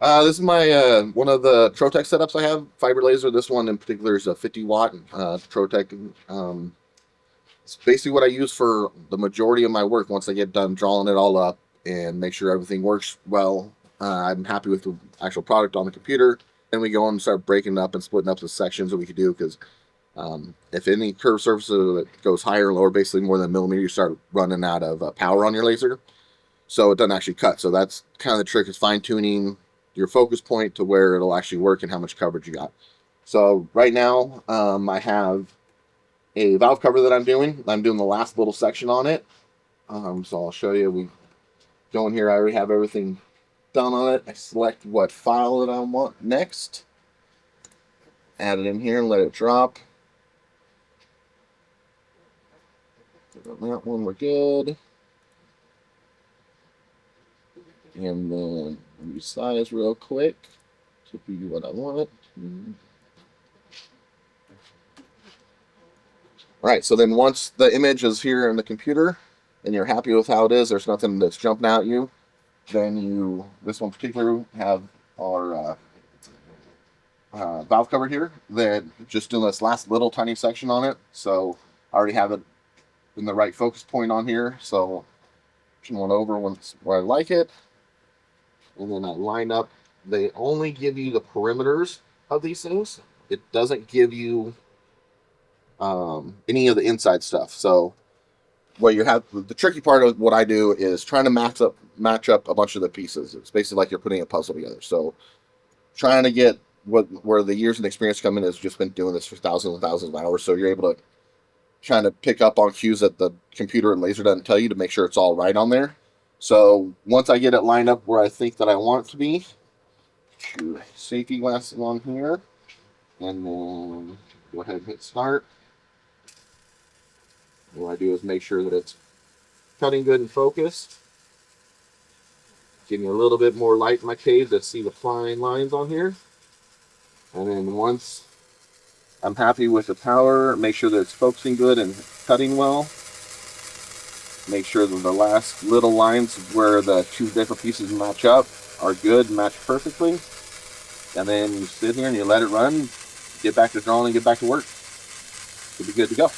This is my one of the Trotec setups I have. Fiber laser. This one in particular is a 50-watt Trotec. It's basically what I use for the majority of my work. Once I get done drawing it all up and make sure everything works well, I'm happy with the actual product on the computer. Then we go and start breaking it up and splitting up the sections that we could do because if any curved surface that goes higher or lower, basically more than a millimeter, you start running out of power on your laser. So it doesn't actually cut. So that's kind of the trick, is fine tuning your focus point to where it'll actually work and how much coverage you got. So right now, I have a valve cover that I'm doing. I'm doing the last little section on it. So I'll show you. We go in here. I already have everything done on it. I select what file that I want next. Add it in here and let it drop. On that one, we're good. And then resize real quick to be what I want. All right, so then once the image is here in the computer and you're happy with how it is, there's nothing that's jumping out at you, then you, this one particular, have our valve cover here that just doing this last little tiny section on it. So I already have it in the right focus point on here. So turn one over once where I like it. And then I line up. They only give you the perimeters of these things. It doesn't give you any of the inside stuff. So what you have, the tricky part of what I do is trying to match up a bunch of the pieces. It's basically like you're putting a puzzle together. So trying to get where the years and experience come in has just been doing this for thousands and thousands of hours. So you're able to kind of pick up on cues that the computer and laser doesn't tell you to make sure it's all right on there. So once I get it lined up where I think that I want it to be, safety glasses on here, and then go ahead and hit start. What I do is make sure that it's cutting good and focused. Getting a little bit more light in my cave to see the fine lines on here. And then once I'm happy with the power, make sure that it's focusing good and cutting well. Make sure that the last little lines where the two different pieces match up are good, match perfectly. And then you sit here and you let it run, get back to drawing and get back to work. You'll be good to go.